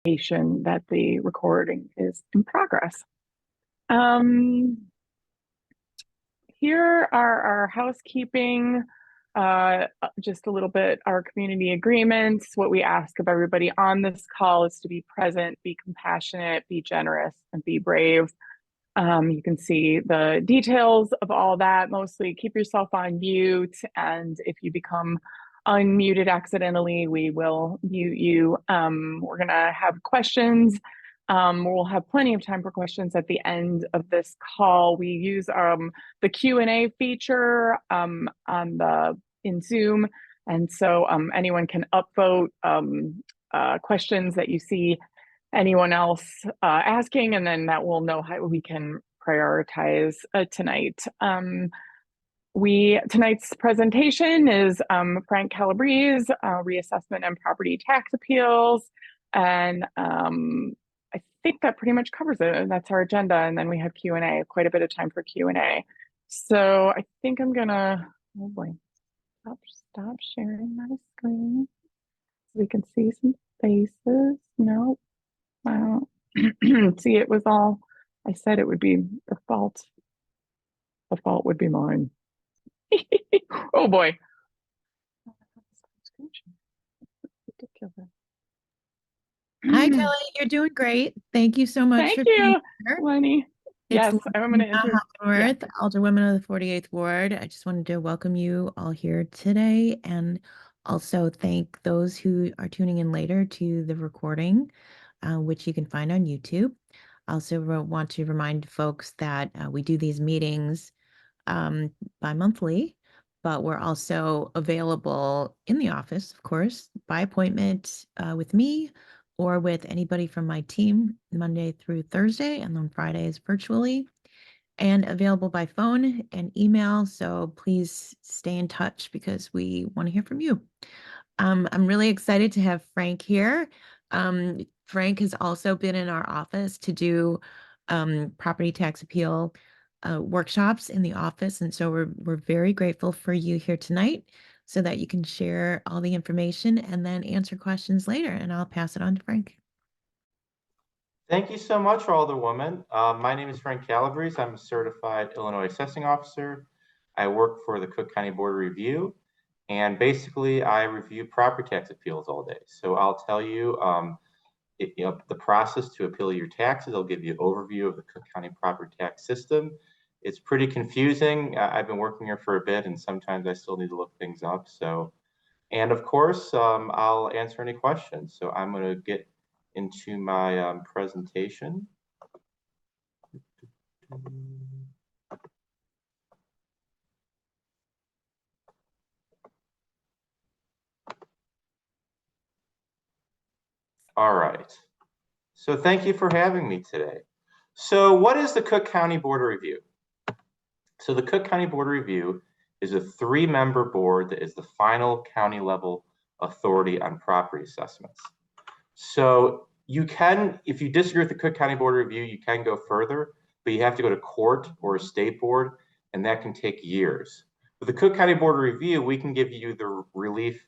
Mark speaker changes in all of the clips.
Speaker 1: That the recording is in progress. Um, Here are our housekeeping, just a little bit, our community agreements. What we ask of everybody on this call is to be present, be compassionate, be generous, and be brave. You can see the details of all that. Mostly keep yourself on mute, and if you become unmuted accidentally, we will mute you. We're gonna have questions. We'll have plenty of time for questions at the end of this call. We use the Q&A feature in Zoom, and so anyone can upvote questions that you see anyone else asking, and then that will know how we can prioritize tonight. Tonight's presentation is Frank Calabrese, reassessment and property tax appeals, and I think that pretty much covers it. That's our agenda, and then we have Q&A. Quite a bit of time for Q&A. So I think I'm gonna, oh boy, stop sharing my screen so we can see some faces. No. Wow. See, it was all, I said it would be the fault. The fault would be mine. Oh boy. Ridiculous.
Speaker 2: Hi, Kelly. You're doing great. Thank you so much for being here.
Speaker 1: Lenny. Yes, I'm going to
Speaker 2: Manaa-Hoppenworth, Alderwoman of the 48th Ward. I just wanted to welcome you all here today and also thank those who are tuning in later to the recording, which you can find on YouTube. I also want to remind folks that we do these meetings bi-monthly, but we're also available in the office, of course, by appointment with me or with anybody from my team Monday through Thursday, and on Fridays virtually, and available by phone and email. So please stay in touch because we want to hear from you. I'm really excited to have Frank here. Frank has also been in our office to do property tax appeal workshops in the office. And so we're very grateful for you here tonight so that you can share all the information and then answer questions later. And I'll pass it on to Frank.
Speaker 3: Thank you so much, Alderwoman. My name is Frank Calabrese. I'm a certified Illinois assessing officer. I work for the Cook County Board of Review, and basically I review property tax appeals all day. So I'll tell you, the process to appeal your taxes. I'll give you an overview of the Cook County property tax system. It's pretty confusing. I've been working here for a bit, and sometimes I still need to look things up. So, and of course, I'll answer any questions. So I'm going to get into my presentation. All right. So thank you for having me today. So what is the Cook County Board of Review? So the Cook County Board of Review is a 3-member board that is the final county level authority on property assessments. So you can, if you disagree with the Cook County Board of Review, you can go further, but you have to go to court or a state board, and that can take years. With the Cook County Board of Review, we can give you the relief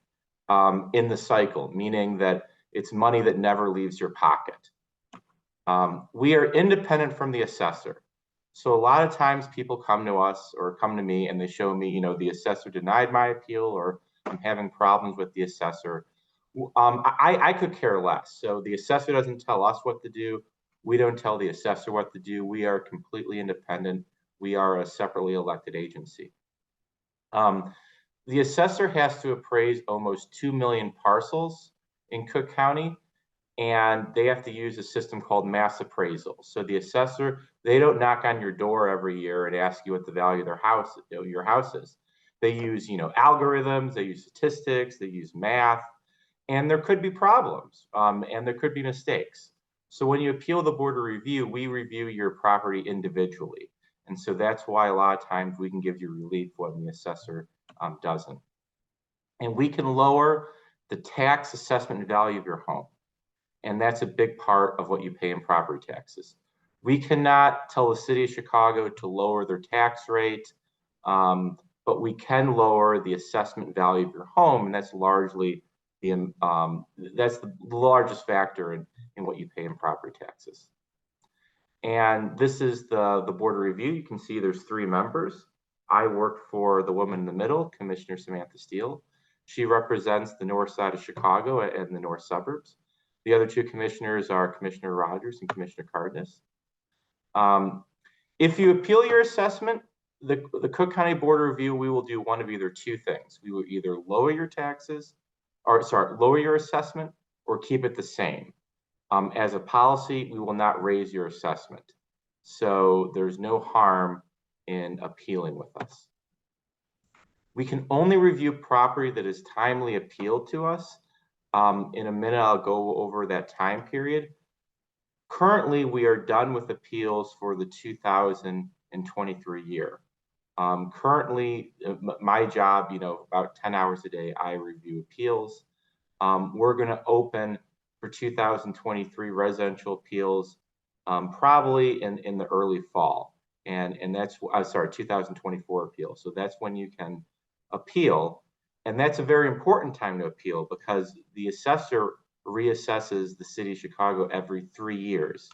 Speaker 3: in the cycle, meaning that it's money that never leaves your pocket. We are independent from the assessor. So a lot of times people come to us or come to me and they show me, the assessor denied my appeal or I'm having problems with the assessor. I could care less. So the assessor doesn't tell us what to do. We don't tell the assessor what to do. We are completely independent. We are a separately elected agency. The assessor has to appraise almost 2 million parcels in Cook County, and they have to use a system called mass appraisal. So the assessor, they don't knock on your door every year and ask you what the value of their house, your house is. They use, algorithms, they use statistics, they use math, and there could be problems, and there could be mistakes. So when you appeal the Board of Review, we review your property individually. And so that's why a lot of times we can give you relief when the assessor doesn't. And we can lower the tax assessment value of your home. And that's a big part of what you pay in property taxes. We cannot tell the city of Chicago to lower their tax rate, but we can lower the assessment value of your home, and that's largely That's the largest factor in what you pay in property taxes. And this is the board of review. You can see there's 3 members. I work for the woman in the middle, Commissioner Samantha Steele. She represents the north side of Chicago and the north suburbs. The other 2 commissioners are Commissioner Rogers and Commissioner Cardenas. If you appeal your assessment, the Cook County Board of Review, we will do one of either 2 things. We will either lower your taxes, lower your assessment, or keep it the same. As a policy, we will not raise your assessment. So there's no harm in appealing with us. We can only review property that is timely appealed to us. In a minute, I'll go over that time period. Currently, we are done with appeals for the 2023 year. Currently, my job, about 10 hours a day, I review appeals. We're going to open for 2023 residential appeals probably in the early fall. And that's, 2024 appeals. So that's when you can appeal. And that's a very important time to appeal because the assessor reassesses the city of Chicago every 3 years.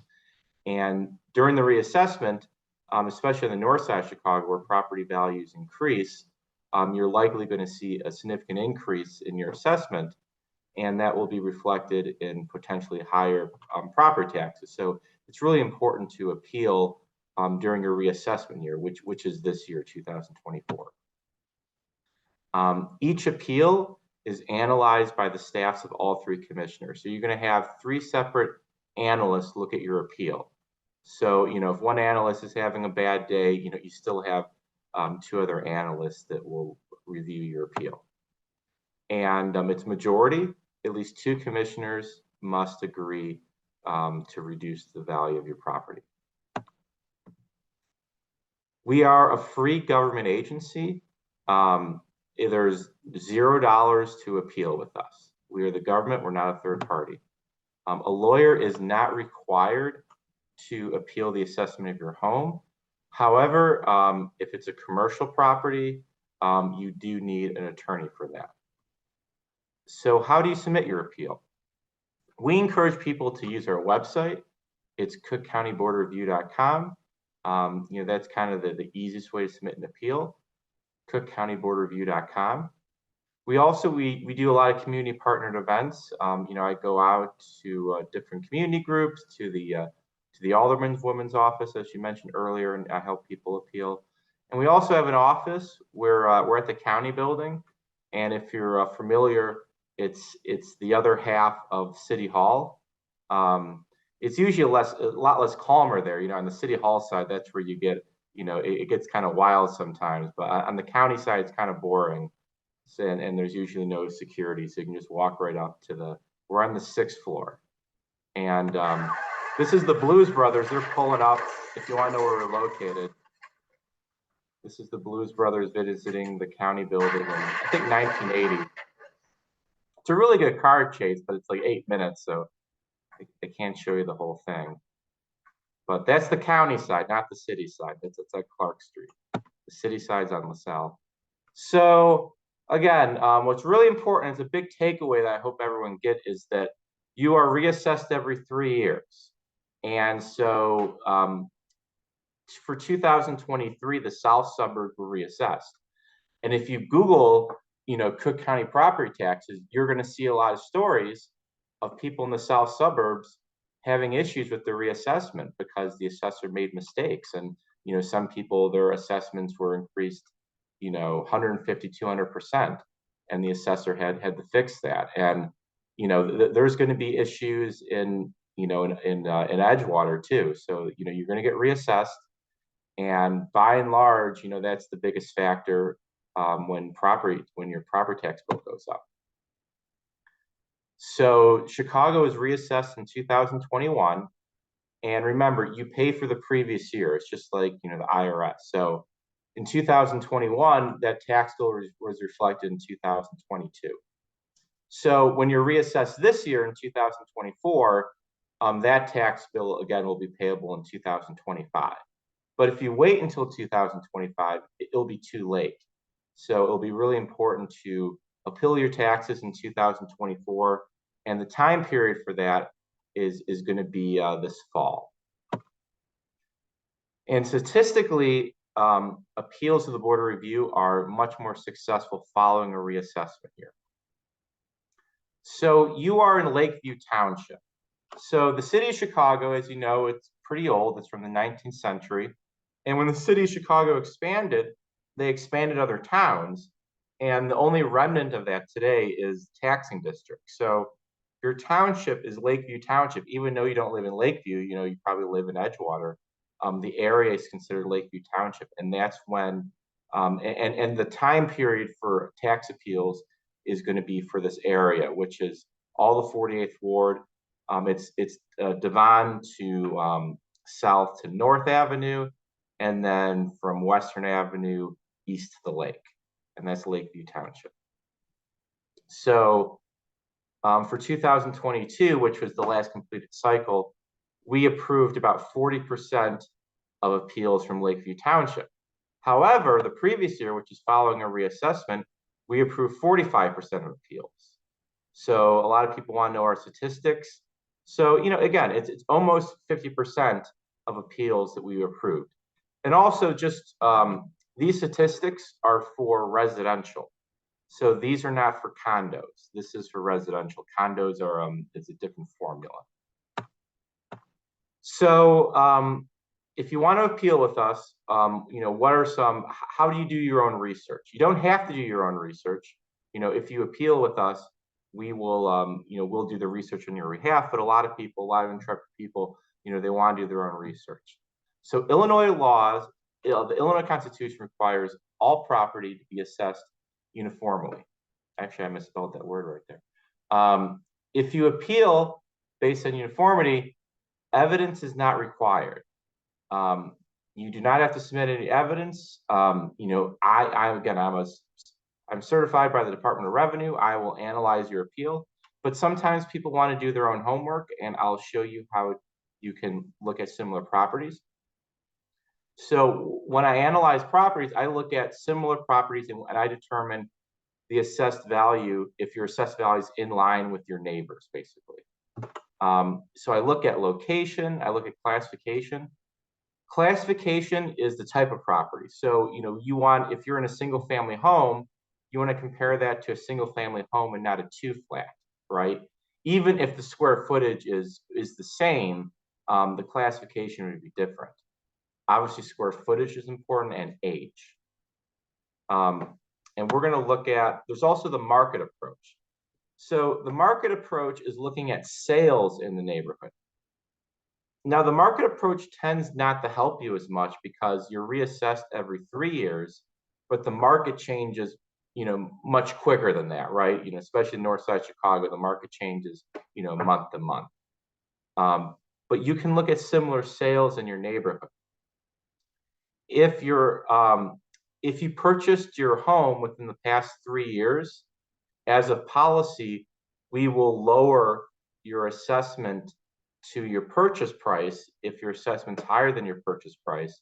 Speaker 3: And during the reassessment, especially on the north side of Chicago where property values increase, you're likely going to see a significant increase in your assessment, and that will be reflected in potentially higher property taxes. So it's really important to appeal during your reassessment year, which is this year, 2024. Each appeal is analyzed by the staffs of all 3 commissioners. So you're going to have 3 separate analysts look at your appeal. So, if one analyst is having a bad day, you still have 2 other analysts that will review your appeal. And it's majority, at least 2 commissioners must agree to reduce the value of your property. We are a free government agency. There's $0 to appeal with us. We are the government, we're not a third party. A lawyer is not required to appeal the assessment of your home. However, if it's a commercial property, you do need an attorney for that. So how do you submit your appeal? We encourage people to use our website. It's cookcountyboardreview.com. That's kind of the easiest way to submit an appeal, cookcountyboardreview.com. We also, we do a lot of community partnered events. I go out to different community groups, to the Alderman's Women's Office, as you mentioned earlier, and I help people appeal. And we also have an office where we're at the county building. And if you're familiar, it's the other half of City Hall. It's usually a lot less calmer there. On the City Hall side, that's where you get, it gets kind of wild sometimes. But on the county side, it's kind of boring. And there's usually no security, so you can just walk right up to we're on the 6th floor. And this is the Blues Brothers. They're pulling up, if you want to know where we're located. This is the Blues Brothers visiting the county building in, I think, 1980. It's a really good car chase, but it's like 8 minutes, so I can't show you the whole thing. But that's the county side, not the city side. It's at Clark Street. The city side's on LaSalle. So again, what's really important, is a big takeaway that I hope everyone get, is that you are reassessed every 3 years. And so for 2023, the south suburbs were reassessed. And if you Google, Cook County property taxes, you're going to see a lot of stories of people in the south suburbs having issues with the reassessment because the assessor made mistakes. And, some people, their assessments were increased, 150, 200%. And the assessor had to fix that. And, there's going to be issues in Edgewater too. So, you're going to get reassessed. And by and large, that's the biggest factor when your property tax bill goes up. So Chicago is reassessed in 2021. And remember, you pay for the previous year. It's just like, the IRS. So in 2021, that tax bill was reflected in 2022. So when you're reassessed this year in 2024, that tax bill, again, will be payable in 2025. But if you wait until 2025, it'll be too late. So it'll be really important to appeal your taxes in 2024, and the time period for that is going to be this fall. And statistically, appeals to the Board of Review are much more successful following a reassessment year. So you are in Lakeview Township. So the city of Chicago, as you know, it's pretty old. It's from the 19th century. And when the city of Chicago expanded, they expanded other towns. And the only remnant of that today is taxing districts. So your township is Lakeview Township, even though you don't live in Lakeview, you know, you probably live in Edgewater. The area is considered Lakeview Township. And that's when, and the time period for tax appeals is going to be for this area, which is all the 48th Ward. It's Devon to south to North Avenue, and then from Western Avenue east to the lake, and that's Lakeview Township. So for 2022, which was the last completed cycle, we approved about 40% of appeals from Lakeview Township. However, the previous year, which is following a reassessment, we approved 45% of appeals. So a lot of people want to know our statistics. So, you know, again, it's almost 50% of appeals that we approved. And also just these statistics are for residential. So these are not for condos. This is for residential. Condos are, it's a different formula. So if you want to appeal with us, you know, what are some, how do you do your own research? You don't have to do your own research. You know, if you appeal with us, we will, you know, we'll do the research on your behalf. But a lot of people, a lot of intrepid people, you know, they want to do their own research. So Illinois laws, the Illinois Constitution requires all property to be assessed uniformly. Actually, I misspelled that word right there. If you appeal based on uniformity, evidence is not required. You do not have to submit any evidence. You know, I'm certified by the Department of Revenue. I will analyze your appeal, but sometimes people want to do their own homework, and I'll show you how you can look at similar properties. So when I analyze properties, I look at similar properties and I determine the assessed value, if your assessed value is in line with your neighbors, basically. So I look at location, I look at classification. Classification is the type of property. So, you know, you want, if you're in a single family home, you want to compare that to a single family home and not a two flat, right? Even if the square footage is the same, the classification would be different. Obviously, square footage is important, and age. And we're going to look at, there's also the market approach. So the market approach is looking at sales in the neighborhood. Now, the market approach tends not to help you as much because you're reassessed every 3 years, but the market changes, you know, much quicker than that, right? You know, especially in north side Chicago, the market changes, you know, month to month. But you can look at similar sales in your neighborhood. If you purchased your home within the past 3 years, as a policy, we will lower your assessment to your purchase price if your assessment's higher than your purchase price.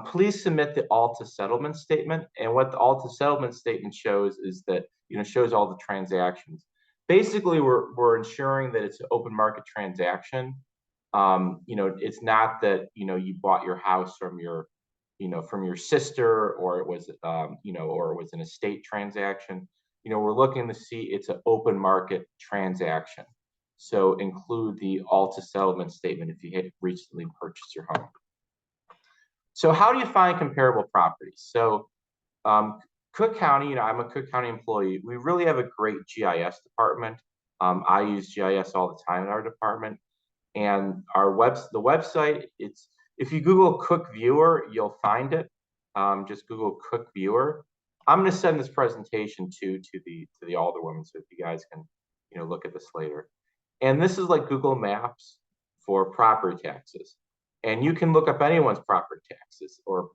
Speaker 3: Please submit the ALTA settlement statement. And what the ALTA settlement statement shows is that, you know, shows all the transactions. Basically, we're ensuring that it's an open market transaction. You know, it's not that, you know, you bought your house from your, you know, from your sister, or it was, you know, or it was an estate transaction. You know, we're looking to see it's an open market transaction. So include the ALTA settlement statement if you had recently purchased your home. So how do you find comparable properties? So Cook County, you know, I'm a Cook County employee. We really have a great GIS department. I use GIS all the time in our department. And the website, it's, if you Google Cook Viewer, you'll find it. Just Google Cook Viewer. I'm going to send this presentation to the alderwomen, so if you guys can, you know, look at this later. And this is like Google Maps for property taxes. And you can look up anyone's property taxes or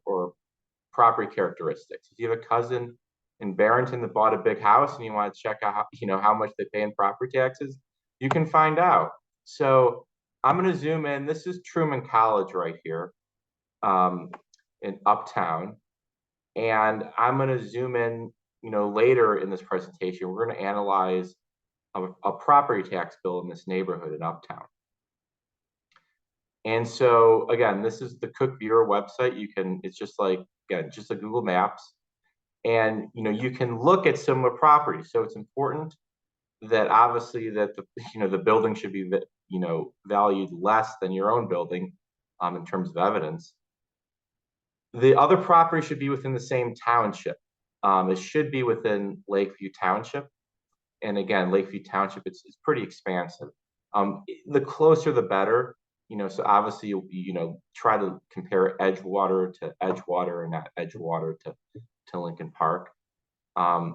Speaker 3: property characteristics. If you have a cousin in Barrington that bought a big house and you want to check out, you know, how much they pay in property taxes, you can find out. So I'm going to zoom in. This is Truman College right here in Uptown. And I'm going to zoom in later in this presentation, we're going to analyze a property tax bill in this neighborhood in Uptown. And so again, this is the Cook Bureau website. It's just like, again, just like Google Maps. And you can look at similar properties. So it's important that obviously that the building should be valued less than your own building in terms of evidence. The other property should be within the same township. It should be within Lakeview Township. And again, Lakeview Township, it's pretty expansive. The closer, the better. So obviously, try to compare Edgewater to Edgewater and not Edgewater to Lincoln Park. Try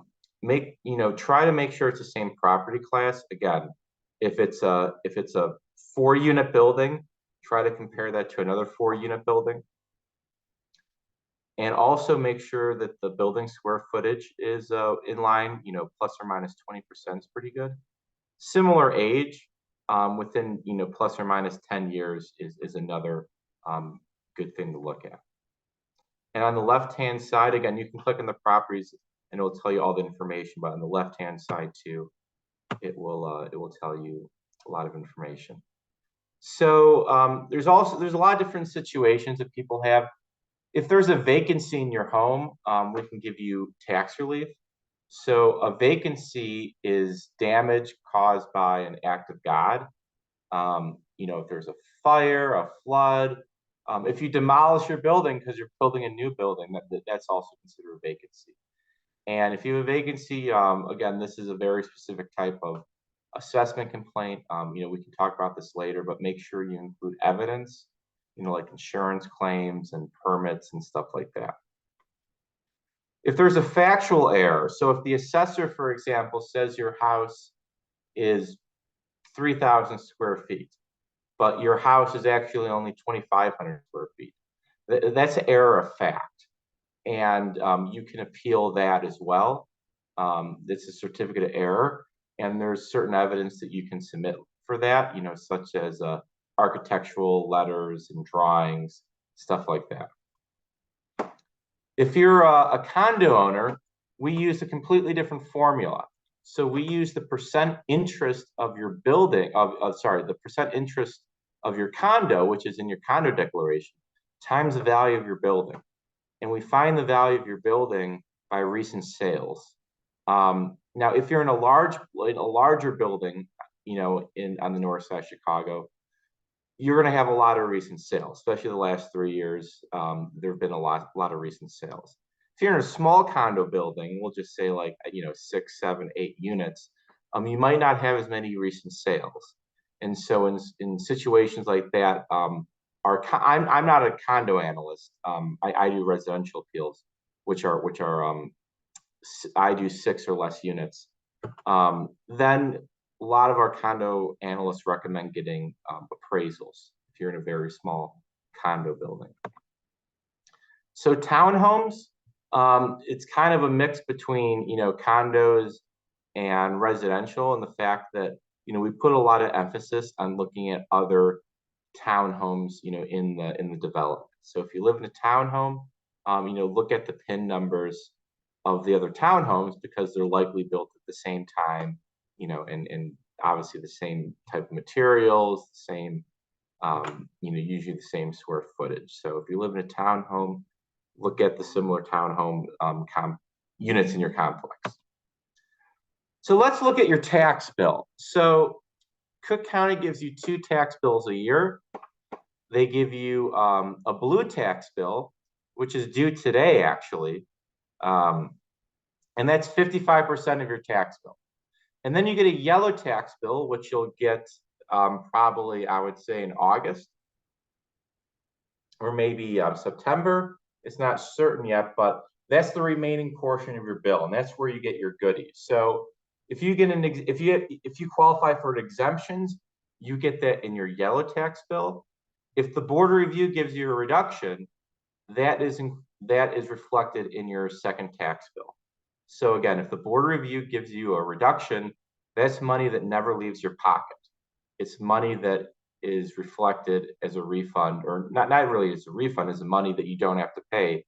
Speaker 3: to make sure it's the same property class. Again, if it's a 4-unit building, try to compare that to another 4-unit building. And also make sure that the building square footage is in line, plus or minus 20% is pretty good. Similar age, within, plus or minus 10 years is another good thing to look at. And on the left-hand side, again, you can click on the properties and it will tell you all the information, but on the left-hand side too, it will tell you a lot of information. So there's a lot of different situations that people have. If there's a vacancy in your home, we can give you tax relief. So a vacancy is damage caused by an act of God. If there's a fire, a flood, if you demolish your building because you're building a new building, that's also considered a vacancy. And if you have a vacancy, again, this is a very specific type of assessment complaint. We can talk about this later, but make sure you include evidence, like insurance claims and permits and stuff like that. If there's a factual error, so if the assessor, for example, says your house is 3,000 square feet, but your house is actually only 2,500 square feet, that's an error of fact. And you can appeal that as well. It's a certificate of error, and there's certain evidence that you can submit for that, such as architectural letters and drawings, stuff like that. If you're a condo owner, we use a completely different formula. So we use the percent interest of your building, the percent interest of your condo, which is in your condo declaration, times the value of your building. And we find the value of your building by recent sales. Now, if you're in a larger building, on the north side of Chicago, you're going to have a lot of recent sales, especially the last 3 years. There have been a lot of recent sales. If you're in a small condo building, we'll just say 6, 7, 8 units, you might not have as many recent sales. And so in situations like that, I'm not a condo analyst. I do residential appeals, which are I do 6 or less units. Then a lot of our condo analysts recommend getting appraisals if you're in a very small condo building. So townhomes, it's kind of a mix between condos and residential, and the fact that we put a lot of emphasis on looking at other townhomes in the development. So if you live in a townhome, look at the PIN numbers of the other townhomes because they're likely built at the same time, and obviously the same type of materials, the same, usually the same square footage. So if you live in a townhome, look at the similar townhome units in your complex. So let's look at your tax bill. So Cook County gives you 2 tax bills a year. They give you a blue tax bill, which is due today, actually. And that's 55% of your tax bill. And then you get a yellow tax bill, which you'll get probably, I would say, in August or maybe September. It's not certain yet, but that's the remaining portion of your bill, and that's where you get your goodies. So if you get if you qualify for exemptions, you get that in your yellow tax bill. If the board review gives you a reduction, that is reflected in your second tax bill. So again, if the board review gives you a reduction, that's money that never leaves your pocket. It's money that is reflected as a refund, or not really as a refund, as money that you don't have to pay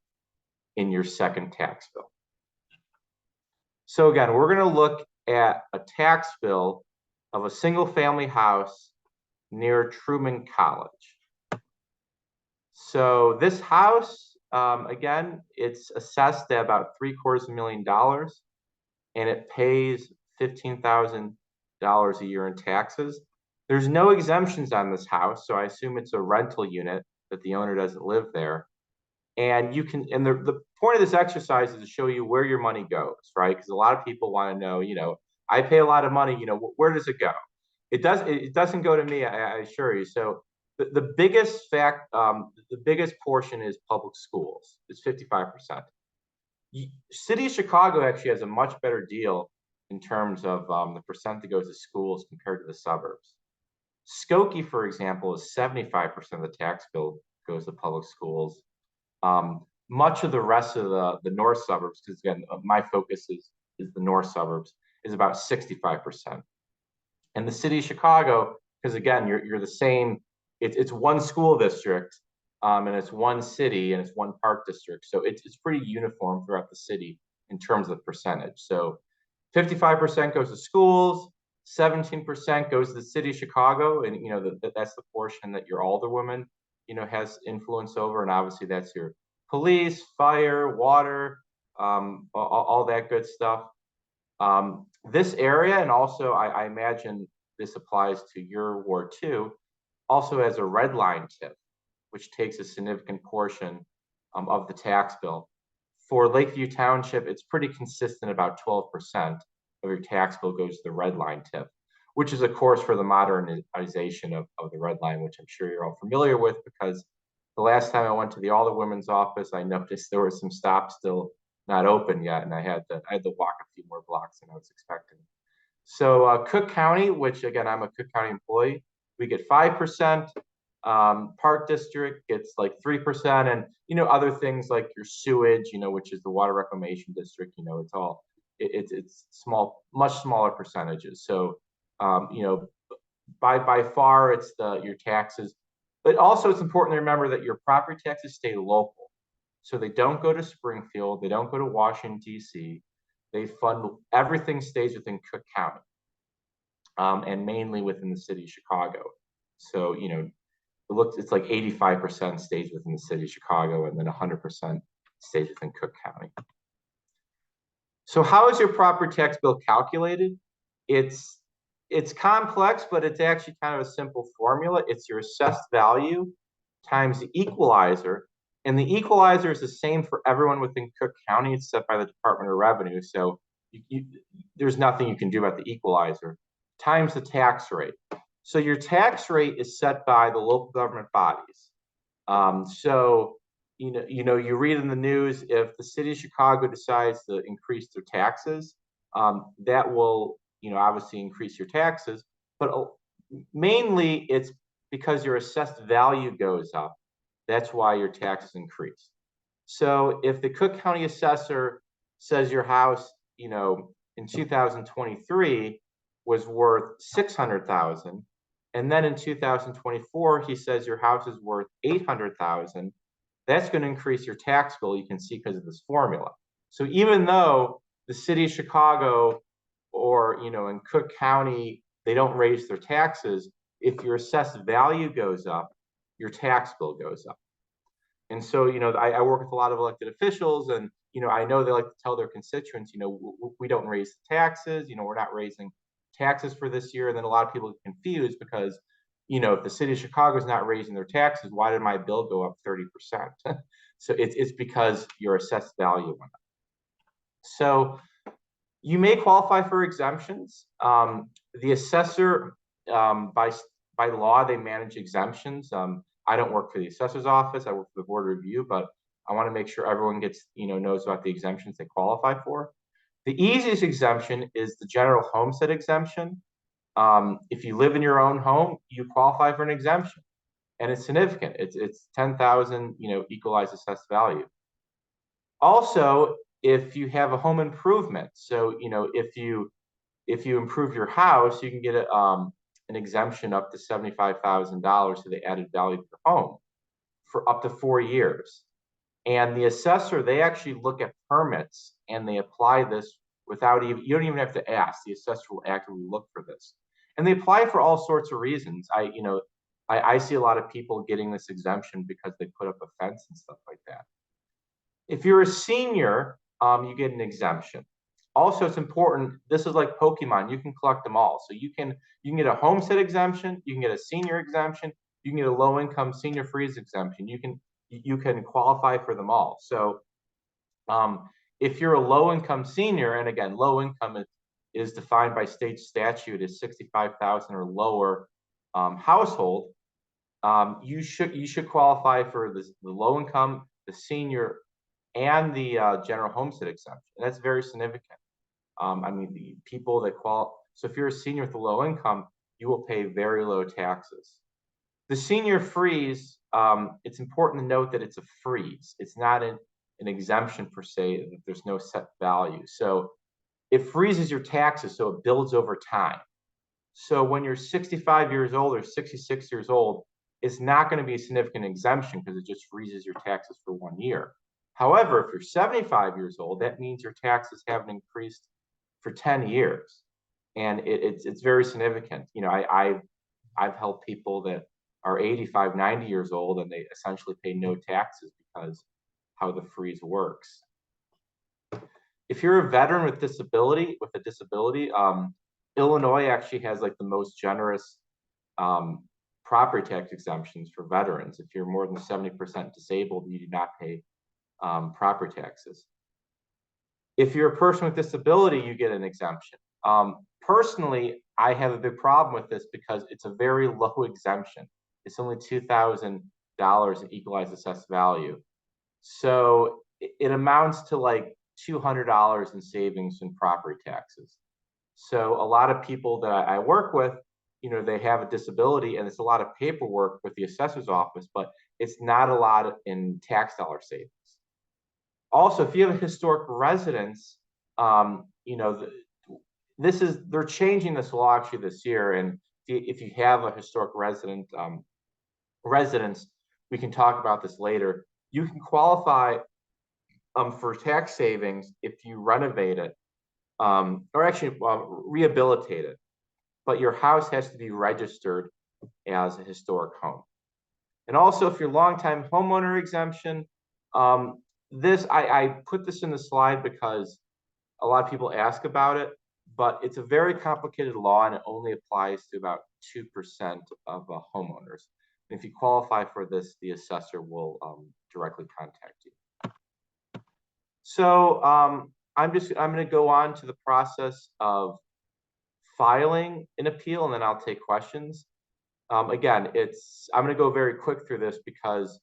Speaker 3: in your second tax bill. So again, we're going to look at a tax bill of a single family house near Truman College. So this house, again, it's assessed at about $750,000 and it pays $15,000 a year in taxes. There's no exemptions on this house, so I assume it's a rental unit that the owner doesn't live there. And you can, and the point of this exercise is to show you where your money goes, right? Because a lot of people want to know, I pay a lot of money, where does it go? It doesn't go to me, I assure you. So the biggest the biggest portion is public schools. It's 55%. City of Chicago actually has a much better deal in terms of the percent that goes to schools compared to the suburbs. Skokie, for example, is 75% of the tax bill goes to public schools. Much of the rest of the north suburbs, because again, my focus is the north suburbs, is about 65%. And the city of Chicago, because again, you're the same, it's one school district, and it's one city, and it's one park district. So it's pretty uniform throughout the city in terms of the percentage. So 55% goes to schools, 17% goes to the city of Chicago, and that's the portion that your alderwoman has influence over, and obviously that's your police, fire, water, all that good stuff. This area, and also I imagine this applies to your ward too, also has a red line tip, which takes a significant portion of the tax bill. For Lakeview Township, it's pretty consistent, about 12% of your tax bill goes to the red line tip, which is, of course, for the modernization of the red line, which I'm sure you're all familiar with, because the last time I went to the alderwomen's office, I noticed there were some stops still not open yet, and I had to walk a few more blocks than I was expecting. So Cook County, which again, I'm a Cook County employee, we get 5%. Park District gets like 3%, and other things like your sewage, which is the water reclamation district. It's small, much smaller percentages. So by far it's your taxes, but also it's important to remember that your property taxes stay local. So they don't go to Springfield, they don't go to Washington, D.C. Everything stays within Cook County, and mainly within the city of Chicago. So, it's like 85% stays within the city of Chicago, and then 100% stays within Cook County. So how is your property tax bill calculated? It's complex, but it's actually kind of a simple formula. It's your assessed value times the equalizer. And the equalizer is the same for everyone within Cook County. It's set by the Department of Revenue. So there's nothing you can do about the equalizer, times the tax rate. So your tax rate is set by the local government bodies. You read in the news, if the city of Chicago decides to increase their taxes, that will, obviously increase your taxes. But mainly it's because your assessed value goes up. That's why your taxes increase. So if the Cook County assessor says your house, in 2023 was worth $600,000, and then in 2024 he says your house is worth $800,000, that's going to increase your tax bill. You can see because of this formula. So even though the city of Chicago or in Cook County they don't raise their taxes, if your assessed value goes up, your tax bill goes up. And so, I work with a lot of elected officials, and, I know they like to tell their constituents, we don't raise the taxes, we're not raising taxes for this year. And then a lot of people get confused because, if the city of Chicago is not raising their taxes, why did my bill go up 30%? So it's because your assessed value went up. So you may qualify for exemptions. The assessor, by law, they manage exemptions. I don't work for the assessor's office. I work for the board of review, but I want to make sure everyone knows about the exemptions they qualify for. The easiest exemption is the general homestead exemption. If you live in your own home, you qualify for an exemption, and it's significant. It's 10,000, equalized assessed value. Also, if you have a home improvement, so if you improve your house, you can get an exemption up to $75,000 to the added value of the home for up to 4 years. And the assessor, they actually look at permits and they apply this without even, you don't even have to ask. The assessor will actively look for this. And they apply for all sorts of reasons. I see a lot of people getting this exemption because they put up a fence and stuff like that. If you're a senior, you get an exemption. Also, it's important, this is like Pokemon, you can collect them all. So you can get a homestead exemption, you can get a senior exemption, you can get a low-income senior freeze exemption. You can qualify for them all. So if you're a low-income senior, and again, low income is defined by state statute as 65,000 or lower household, you should qualify for the low income, the senior, and the general homestead exemption. And that's very significant. I mean, the people that so if you're a senior with a low income, you will pay very low taxes. The senior freeze, it's important to note that it's a freeze. It's not an exemption per se, that there's no set value. So it freezes your taxes, so it builds over time. So when you're 65 years old or 66 years old, it's not going to be a significant exemption because it just freezes your taxes for 1 year. However, if you're 75 years old, that means your taxes haven't increased for 10 years. And it's very significant. You know, I've helped people that are 85, 90 years old, and they essentially pay no taxes because how the freeze works. If you're a veteran with a disability, Illinois actually has like the most generous property tax exemptions for veterans. If you're more than 70% disabled, you do not pay property taxes. If you're a person with disability, you get an exemption. Personally, I have a big problem with this because it's a very low exemption. It's only $2,000 in equalized assessed value. So it amounts to like $200 in savings in property taxes. So a lot of people that I work with, you know, they have a disability and it's a lot of paperwork with the assessor's office, but it's not a lot in tax dollar savings. Also, if you have a historic residence, you know, they're changing this law actually this year. And if you have a historic residence, we can talk about this later. You can qualify for tax savings if you renovate it, or actually rehabilitate it. But your house has to be registered as a historic home. And also, if you're longtime homeowner exemption, I put this in the slide because a lot of people ask about it, but it's a very complicated law and it only applies to about 2% of homeowners. And if you qualify for this, the assessor will directly contact you. So I'm going to go on to the process of filing an appeal, and then I'll take questions. Again, I'm going to go very quick through this because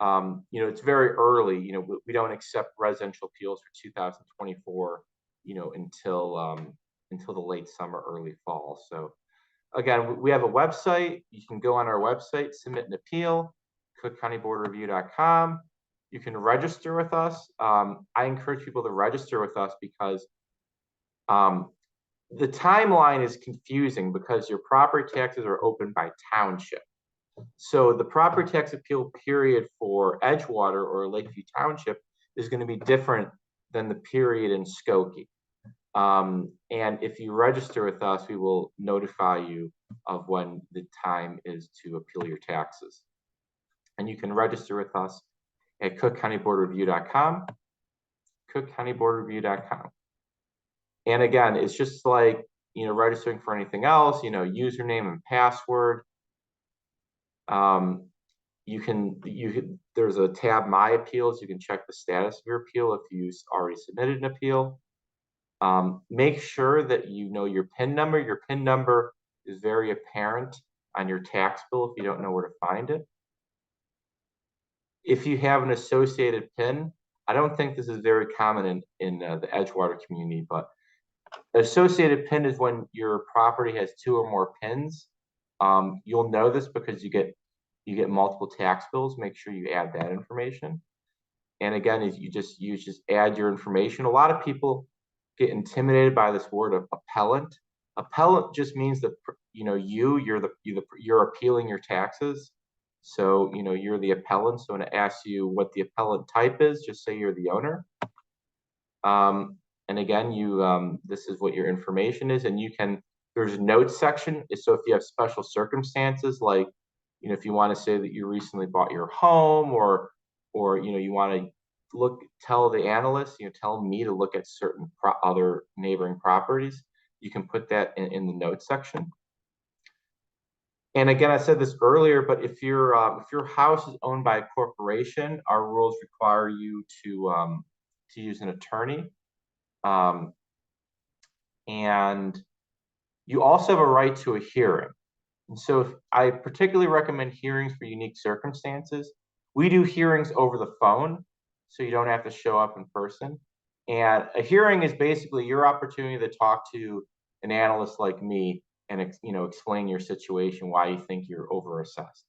Speaker 3: you know, it's very early. You know, we don't accept residential appeals for 2024, you know, until the late summer, early fall. So again, we have a website. You can go on our website, submit an appeal, cookcountyboardreview.com. You can register with us. I encourage people to register with us because the timeline is confusing because your property taxes are open by township. So the property tax appeal period for Edgewater or Lakeview Township is going to be different than the period in Skokie. And if you register with us, we will notify you of when the time is to appeal your taxes. And you can register with us at cookcountyboardreview.com, cookcountyboardreview.com. And again, it's just like, you know, registering for anything else, you know, username and password. There's a tab, My Appeals. You can check the status of your appeal if you already submitted an appeal. Make sure that you know your PIN number. Your PIN number is very apparent on your tax bill if you don't know where to find it. If you have an associated PIN, I don't think this is very common in the Edgewater community, but associated PIN is when your property has 2 or more PINs. You'll know this because you get multiple tax bills. Make sure you add that information. And again, you just add your information. A lot of people get intimidated by this word of appellant. Appellant just means that, you know, you're appealing your taxes. So, you know, you're the appellant. So when it asks you what the appellant type is, just say you're the owner. And again, this is what your information is, and there's a notes section. So if you have special circumstances, like, if you want to say that you recently bought your home, or you want to tell the analyst, tell me to look at certain other neighboring properties, you can put that in the notes section. And again, I said this earlier, but if your house is owned by a corporation, our rules require you to use an attorney. And you also have a right to a hearing. And so I particularly recommend hearings for unique circumstances. We do hearings over the phone, so you don't have to show up in person. And a hearing is basically your opportunity to talk to an analyst like me and explain your situation, why you think you're overassessed.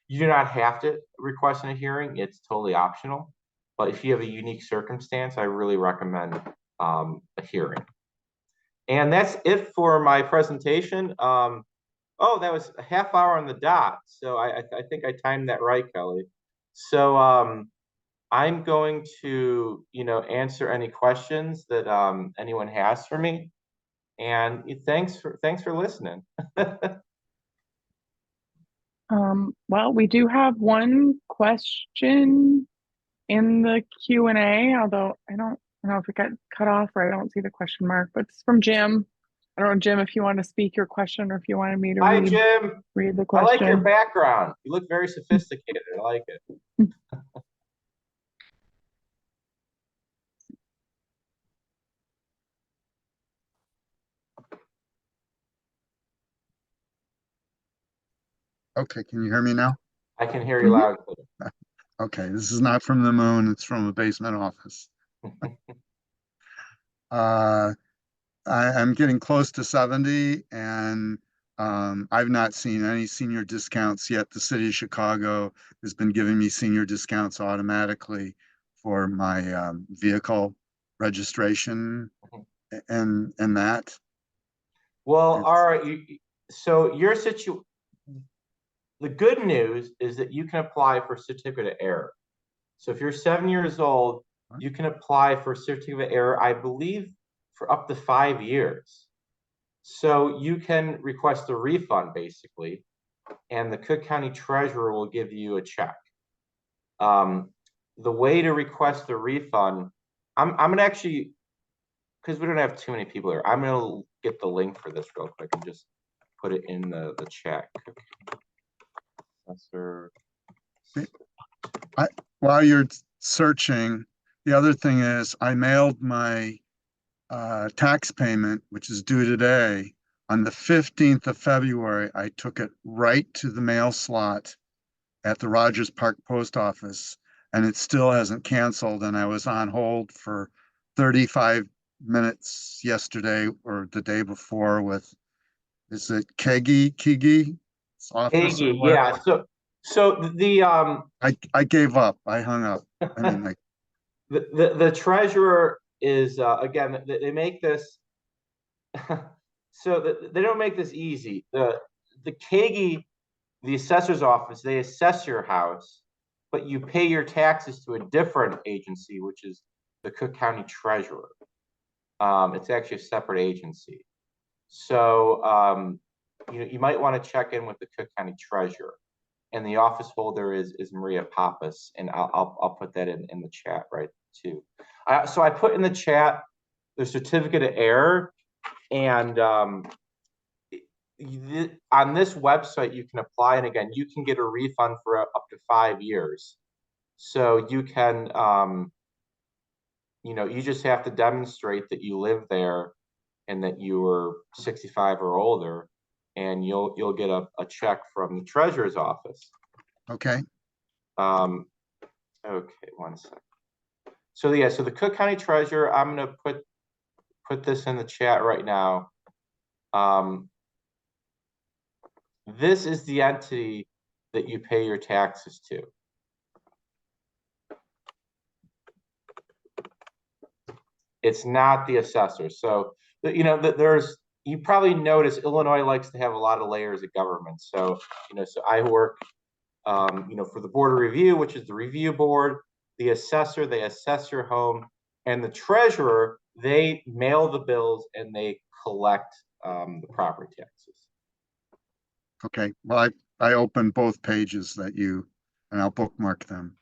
Speaker 3: You do not have to request a hearing; it's totally optional. But if you have a unique circumstance, I really recommend a hearing. And that's it for my presentation. Oh, that was a half hour on the dot. So I think I timed that right, Kelly. So I'm going to, answer any questions that anyone has for me. And thanks for listening.
Speaker 1: Well, we do have one question in the Q&A, although I don't know if it got cut off or I don't see the question mark, but it's from Jim. I don't know, Jim, if you want to speak your question or if you wanted me to
Speaker 3: Hi, Jim.
Speaker 1: read the
Speaker 3: I
Speaker 1: question.
Speaker 3: like your background. You look very sophisticated. I like it.
Speaker 4: Okay, can you hear me now?
Speaker 3: I can hear you loud and clear.
Speaker 4: Okay, this is not from the moon, it's from a basement office. I'm getting close to 70, and I've not seen any senior discounts yet. The city of Chicago has been giving me senior discounts automatically for my vehicle registration and that.
Speaker 3: Well, all right. So the good news is that you can apply for certificate of error. So if you're 7 years old, you can apply for certificate of error, I believe, for up to 5 years. So you can request a refund, basically, and the Cook County Treasurer will give you a check. The way to request a refund, I'm gonna actually, because we don't have too many people here, I'm gonna get the link for this real quick and just put it in the chat.
Speaker 4: While you're searching, the other thing is I mailed my tax payment, which is due today. On the 15th of February, I took it right to the mail slot at the Rogers Park Post Office, and it still hasn't canceled. And I was on hold for 35 minutes yesterday or the day before with, is it Kegi? Office or what?
Speaker 3: Yeah. So the
Speaker 4: I gave up. I hung up. I mean,
Speaker 3: the treasurer is again, they make this so they don't make this easy. The KEGI, the assessor's office, they assess your house, but you pay your taxes to a different agency, which is the Cook County Treasurer. It's actually a separate agency. So you might want to check in with the Cook County Treasurer. And the office holder is Maria Pappas, and I'll put that in the chat right too. So I put in the chat the certificate of error, and on this website you can apply, and again you can get a refund for up to 5 years. So you can, you just have to demonstrate that you live there and that you were 65 or older, and you'll get a check from the treasurer's office.
Speaker 4: okay.
Speaker 3: Okay, 1 second. So yeah, so the Cook County Treasurer, I'm gonna put this in the chat right now. This is the entity that you pay your taxes to. It's not the assessor. So you probably notice Illinois likes to have a lot of layers of government. So so I work for the Board of Review, which is the review board. The assessor, they assess your home, and the treasurer they mail the bills and they collect the property taxes.
Speaker 4: Okay, well, I opened both pages and I'll bookmark them.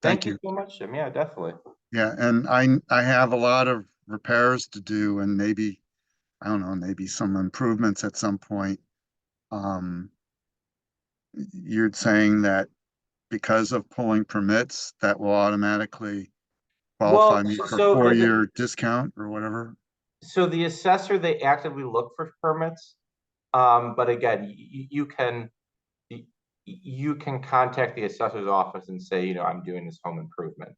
Speaker 3: Thank you so much, Jim. Yeah, definitely.
Speaker 4: Yeah, and I have a lot of repairs to do and maybe, I don't know, maybe some improvements at some point. Um, you're saying that because of pulling permits, that will automatically qualify
Speaker 3: Well,
Speaker 4: me for
Speaker 3: so
Speaker 4: 4-year discount or whatever?
Speaker 3: so the assessor, they actively look for permits. But again, you can contact the assessor's office and say, I'm doing this home improvement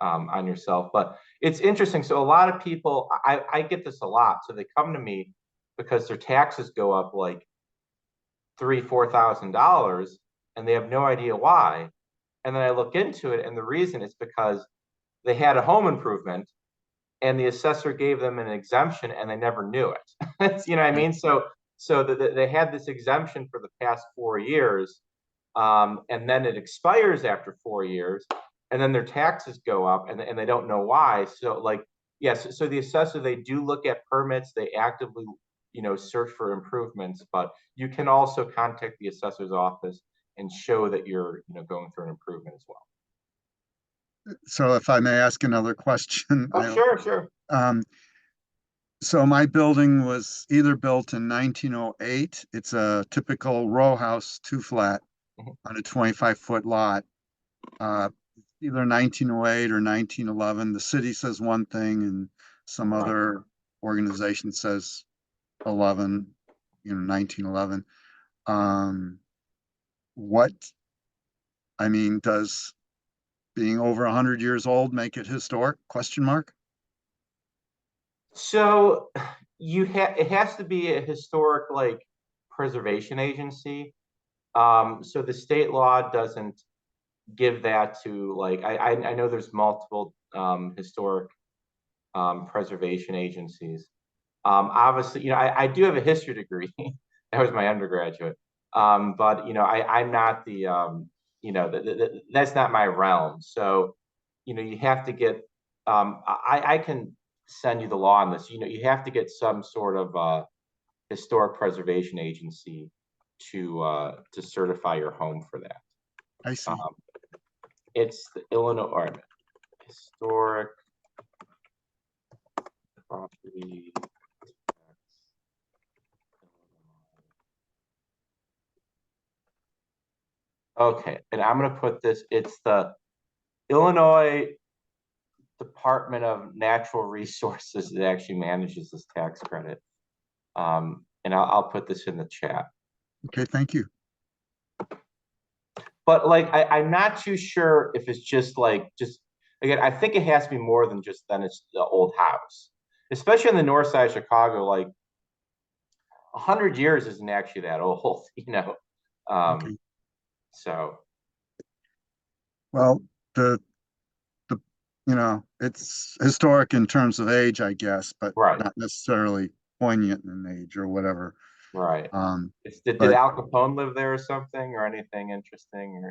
Speaker 3: on yourself. But it's interesting. So a lot of people, I get this a lot. So they come to me because their taxes go up like $3,000-4,000 and they have no idea why. And then I look into it, and the reason is because they had a home improvement and the assessor gave them an exemption and they never knew it. You know what I mean? So they had this exemption for the past 4 years, and then it expires after 4 years, and then their taxes go up, and they don't know why. So like, yes, so the assessor, they do look at permits, they actively search for improvements, but you can also contact the assessor's office and show that you're going through an improvement as well.
Speaker 4: So if I may ask another question.
Speaker 3: Oh, sure.
Speaker 4: So my building was either built in 1908. It's a typical row house, 2-flat on a 25-foot lot. Either 1908 or 1911. The city says one thing and some other organization says 1911. Does being over 100 years old make it historic? Question mark.
Speaker 3: So it has to be a historic like preservation agency. So the state law doesn't give that to like I know there's multiple historic preservation agencies. Obviously, I do have a history degree. That was my undergraduate. But I'm not that's not my realm. So you have to get I can send you the law on this. You have to get some sort of historic preservation agency to certify your home for that.
Speaker 4: I see.
Speaker 3: It's the Illinois Historic Property Tax. Okay, and I'm going to put this, it's the Illinois Department of Natural Resources that actually manages this tax credit. And I'll put this in the chat.
Speaker 4: Okay, thank you.
Speaker 3: But like, I'm not too sure if it's just again, I think it has to be more than just then it's the old house, especially on the north side of Chicago. Like 100 years isn't actually that old,
Speaker 4: Okay.
Speaker 3: So.
Speaker 4: Well, the it's historic in terms of age, I guess, but not necessarily poignant in age or whatever.
Speaker 3: Right. Did
Speaker 4: but
Speaker 3: Al Capone live there or something, or anything interesting?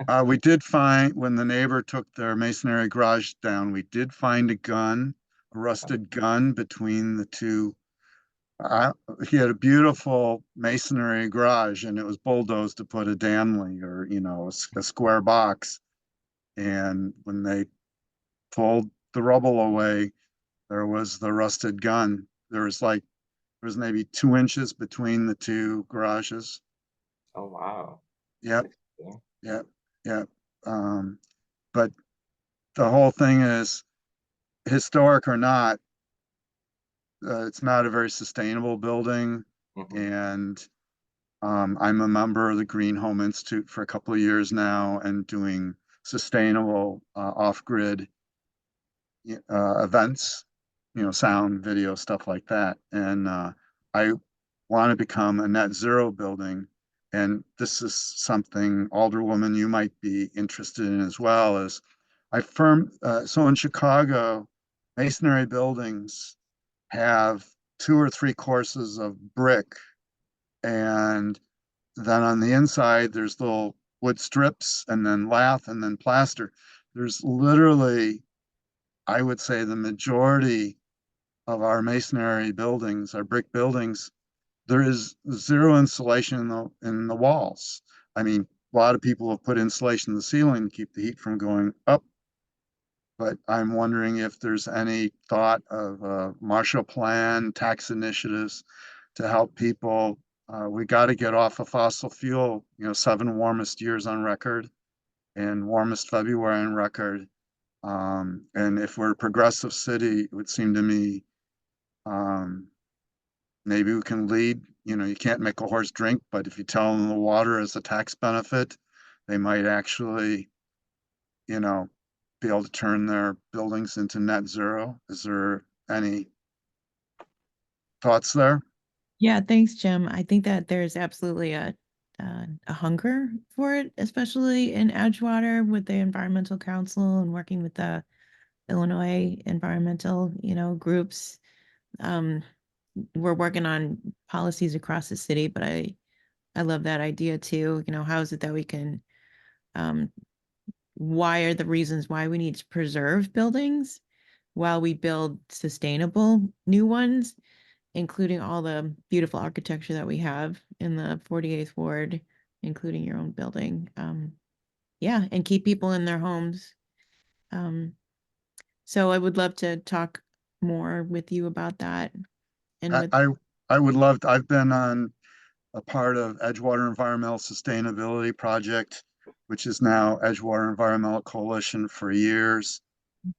Speaker 3: Or
Speaker 4: we did find, when the neighbor took their masonry garage down, we did find a rusted gun between the two. He had a beautiful masonry garage, and it was bulldozed to put a Danley or a square box. And when they pulled the rubble away, there was the rusted gun. There was maybe 2 inches between the two garages.
Speaker 3: Oh, wow.
Speaker 4: Yep. But the whole thing is, historic or not, it's not a very sustainable building. And I'm a member of the Green Home Institute for a couple of years now and doing sustainable off-grid events, sound, video, stuff like that. And I want to become a net zero building. And this is something, Alderwoman, you might be interested in as well. So in Chicago, masonry buildings have 2 or 3 courses of brick, and then on the inside there's little wood strips, and then lath, and then plaster. There's literally, I would say, the majority of our masonry buildings, our brick buildings, there is zero insulation in the walls. I mean, a lot of people have put insulation in the ceiling to keep the heat from going up, but I'm wondering if there's any thought of a Marshall Plan, tax initiatives to help people. We got to get off of fossil fuel, 7 warmest years on record and warmest February on record. And if we're a progressive city, it would seem to me, maybe we can lead. You can't make a horse drink, but if you tell them the water is a tax benefit, they might actually, be able to turn their buildings into net zero. Is there any thoughts there?
Speaker 2: Yeah, thanks, Jim. I think that there's absolutely a hunger for it, especially in Edgewater with the Environmental Council and working with the Illinois environmental, groups. We're working on policies across the city, but I love that idea too. How is it that we can, why are the reasons why we need to preserve buildings while we build sustainable new ones, including all the beautiful architecture that we have in the 48th Ward, including your own building. Yeah, and keep people in their homes. So I would love to talk more with you about that. And with
Speaker 4: I would love to. I've been on a part of Edgewater Environmental Sustainability Project, which is now Edgewater Environmental Coalition for years.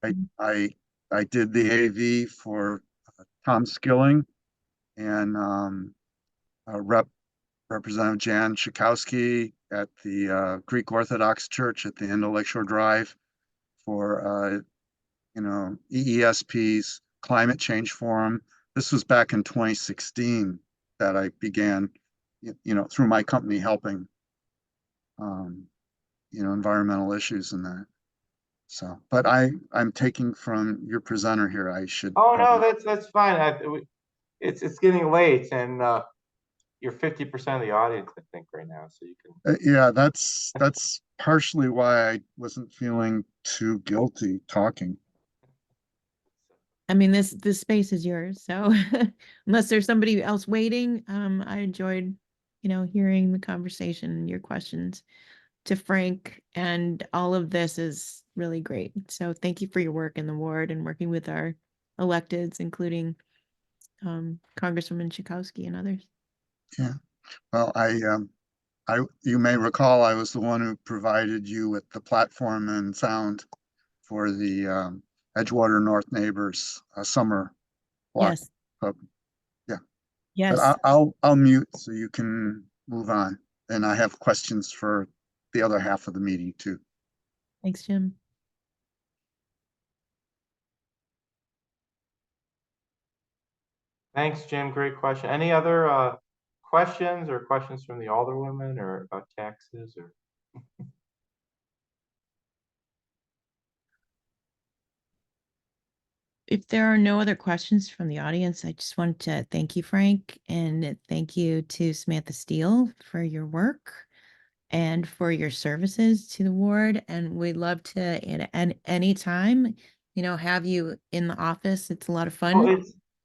Speaker 4: I did the AV for Tom Skilling and Representative Jan Schakowsky at the Greek Orthodox Church at the end of Lakeshore Drive for EESP's Climate Change Forum. This was back in 2016 that I began, through my company helping, environmental issues and that. So, but I'm taking from your presenter here. I should.
Speaker 3: Oh no, that's fine. It's getting late, and you're 50% of the audience, I think, right now. So you can.
Speaker 4: Yeah, that's partially why I wasn't feeling too guilty talking.
Speaker 2: I mean, this space is yours. So unless there's somebody else waiting, I enjoyed, hearing the conversation and your questions to Frank, and all of this is really great. So thank you for your work in the ward and working with our electeds, including Congresswoman Schakowsky and others.
Speaker 4: Yeah. Well, you may recall I was the one who provided you with the platform and sound for the Edgewater North Neighbors summer block.
Speaker 2: Yes.
Speaker 4: Yeah.
Speaker 2: Yes.
Speaker 4: But I'll mute so you can move on. And I have questions for the other half of the meeting too.
Speaker 2: Thanks, Jim.
Speaker 3: Thanks, Jim. Great question. Any other questions from the alderwomen or about taxes or?
Speaker 2: If there are no other questions from the audience, I just want to thank you, Frank, and thank you to Samantha Steele for your work and for your services to the ward. And we'd love to, at any time, have you in the office. It's a lot of fun.
Speaker 3: Well,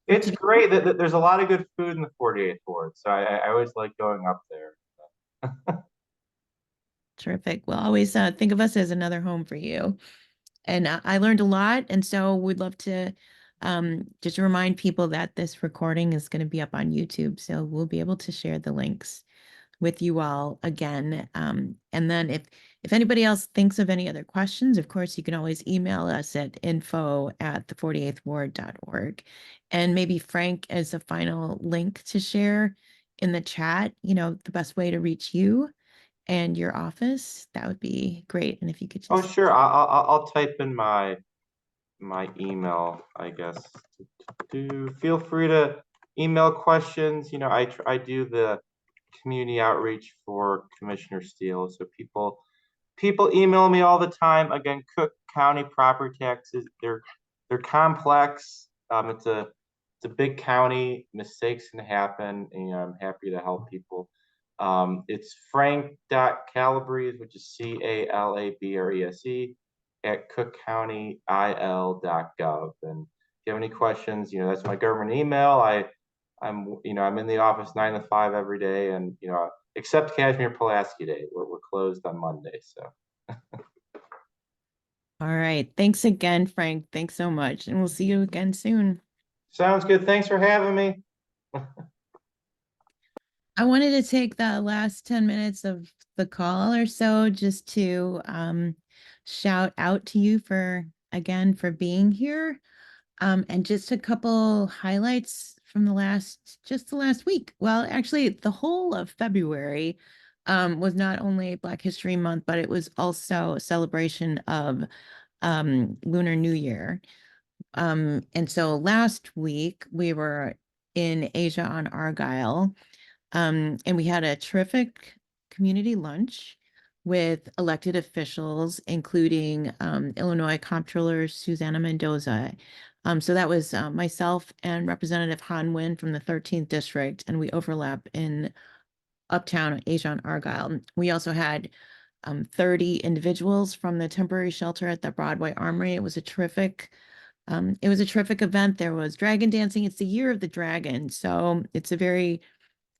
Speaker 3: it's great that there's a lot of good food in the 48th Ward, so I always like going up there.
Speaker 2: Terrific. Well, always think of us as another home for you. And I learned a lot. And so we'd love to just remind people that this recording is going to be up on YouTube. So we'll be able to share the links with you all again. And then if anybody else thinks of any other questions, of course, you can always email us at info@the48thward.org. And maybe Frank, as a final link to share in the chat, the best way to reach you and your office, that would be great. And if you could just.
Speaker 3: Oh, sure. I'll type in my email, I guess. Feel free to email questions. I do the community outreach for Commissioner Steele, so people email me all the time. Again, Cook County property taxes, they're complex. It's a big county. Mistakes can happen, and I'm happy to help people. It's frank.calabrese, which is CALABRESE @cookcountyil.gov. And you have any questions, that's my government email. I'm in the office 9 to 5 every day, and except Kashmir Pulaski Day, we're closed on Monday. So.
Speaker 2: All right. Thanks again, Frank. Thanks so much. And we'll see you again soon.
Speaker 3: Sounds good. Thanks for having me.
Speaker 2: I wanted to take the last 10 minutes of the call or so just to shout out to you for being here. And just a couple highlights from the last week. Well, actually, the whole of February was not only Black History Month, but it was also a celebration of Lunar New Year. And so last week we were in Asia on Argyle, and we had a terrific community lunch with elected officials, including Illinois Comptroller Susanna Mendoza. So that was myself and Representative Han Win from the 13th District, and we overlap in Uptown Asia on Argyle. We also had 30 individuals from the temporary shelter at the Broadway Armory. It was a terrific event. There was dragon dancing. It's the year of the dragon, so it's a very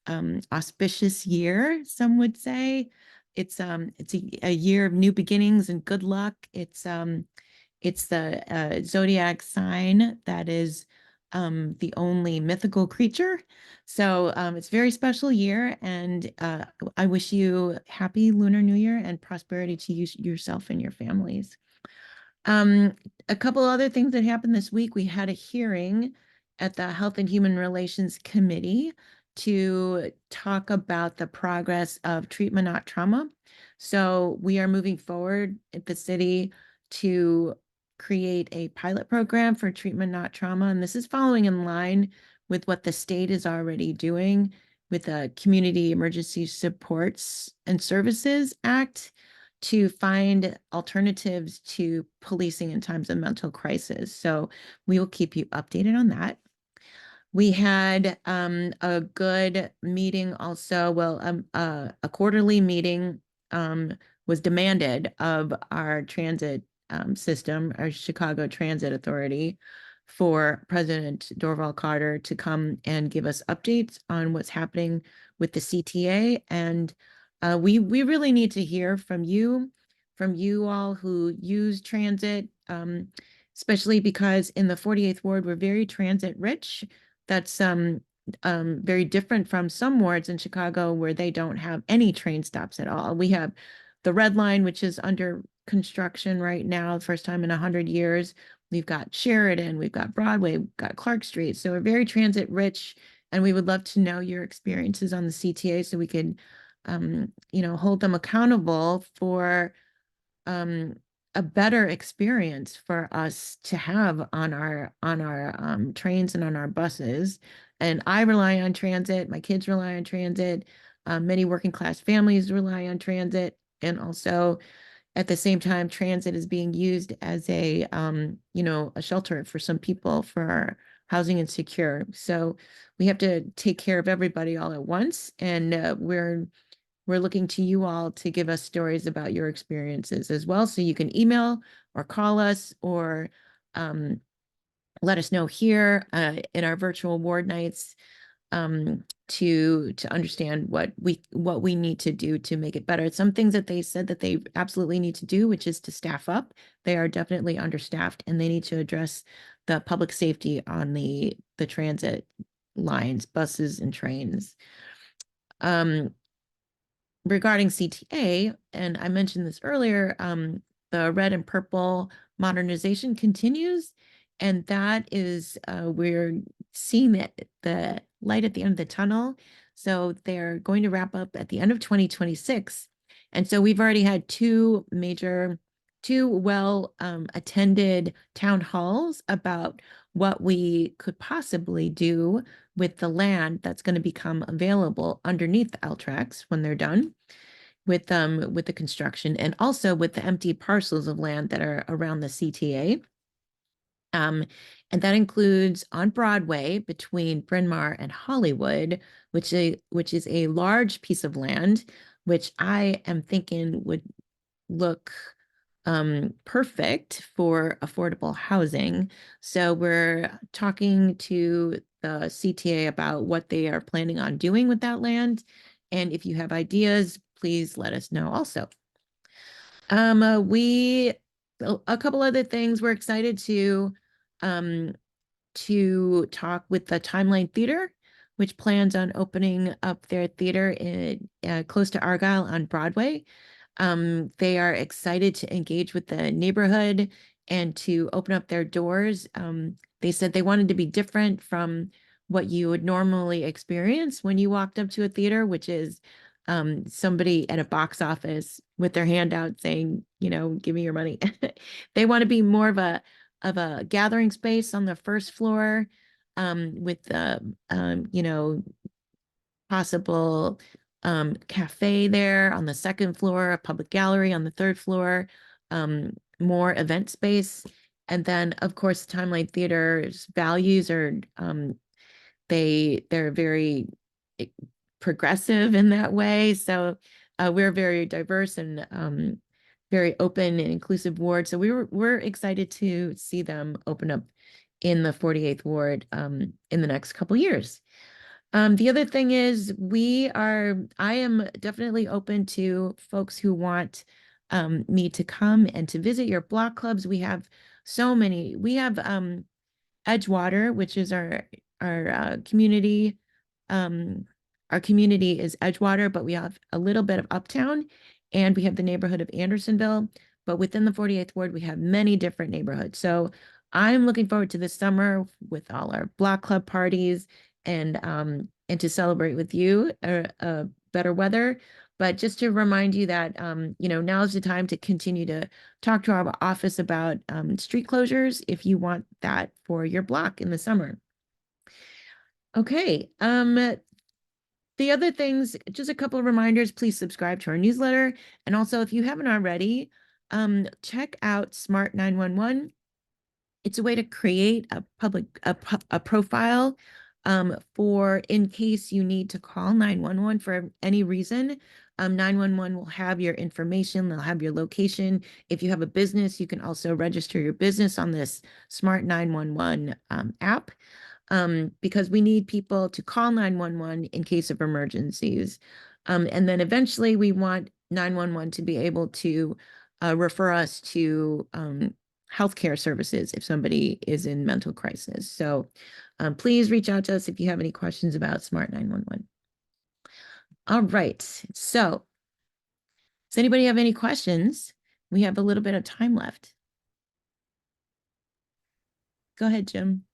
Speaker 2: auspicious year, some would say. It's a year of new beginnings and good luck. It's the zodiac sign that is the only mythical creature. So it's a very special year, and I wish you happy Lunar New Year and prosperity to you yourself and your families. A couple other things that happened this week. We had a hearing at the Health and Human Relations Committee to talk about the progress of treatment, not trauma. So we are moving forward at the city to create a pilot program for treatment, not trauma. And this is following in line with what the state is already doing with the Community Emergency Supports and Services Act to find alternatives to policing in times of mental crisis. So we will keep you updated on that. We had a good meeting also. Well, a quarterly meeting was demanded of our transit system, our Chicago Transit Authority, for President Dorval Carter to come and give us updates on what's happening with the CTA. And we really need to hear from you all who use transit, especially because in the 48th Ward, we're very transit rich. That's very different from some wards in Chicago where they don't have any train stops at all. We have the Red Line, which is under construction right now, first time in 100 years. We've got Sheridan, we've got Broadway, we've got Clark Street. So we're very transit rich, and we would love to know your experiences on the CTA so we could, hold them accountable for a better experience for us to have on our trains and on our buses. And I rely on transit. My kids rely on transit. Many working class families rely on transit, and also at the same time, transit is being used as a shelter for some people for housing insecure. So we have to take care of everybody all at once, and we're looking to you all to give us stories about your experiences as well. So you can email or call us or let us know here in our virtual ward nights to understand what we need to do to make it better. Some things that they said that they absolutely need to do, which is to staff up. They are definitely understaffed, and they need to address the public safety on the transit lines, buses and trains. Regarding CTA, and I mentioned this earlier, the red and purple modernization continues, and that is we're seeing the light at the end of the tunnel. So they're going to wrap up at the end of 2026. And so we've already had two well attended town halls about what we could possibly do with the land that's going to become available underneath the L tracks when they're done with the construction, and also with the empty parcels of land that are around the CTA. And that includes on Broadway between Bryn Mawr and Hollywood, which is a large piece of land, which I am thinking would look perfect for affordable housing. So we're talking to the CTA about what they are planning on doing with that land. And if you have ideas, please let us know also. A couple other things, we're excited to talk with the Timeline Theater, which plans on opening up their theater in close to Argyle on Broadway. They are excited to engage with the neighborhood and to open up their doors. They said they wanted to be different from what you would normally experience when you walked up to a theater, which is somebody at a box office with their hand out saying, you know, give me your money. They want to be more of a gathering space on the first floor, with the you know, possible cafe there on the second floor, a public gallery on the third floor, more event space. And then, of course, Timeline Theater's values are they're very progressive in that way. So we're very diverse and very open and inclusive ward. So we're excited to see them open up in the 48th ward in the next couple years. The other thing is I am definitely open to folks who want me to come and to visit your block clubs. We have so many. We have Edgewater, which is our community. Our community is Edgewater, but we have a little bit of Uptown, and we have the neighborhood of Andersonville. But within the 48th ward, we have many different neighborhoods. So I'm looking forward to this summer with all our block club parties and to celebrate with you better weather. But just to remind you that you know, now's the time to continue to talk to our office about street closures if you want that for your block in the summer. Okay. The other things, just a couple of reminders, please subscribe to our newsletter. And also, if you haven't already, check out Smart 911. It's a way to create a profile for in case you need to call 911 for any reason. 911 will have your information, they'll have your location. If you have a business, you can also register your business on this Smart 911 app, because we need people to call 911 in case of emergencies. And then eventually we want 911 to be able to refer us to healthcare services if somebody is in mental crisis. So please reach out to us if you have any questions about Smart 911. All right. So does anybody have any questions? We have a little bit of time left. Go ahead, Jim.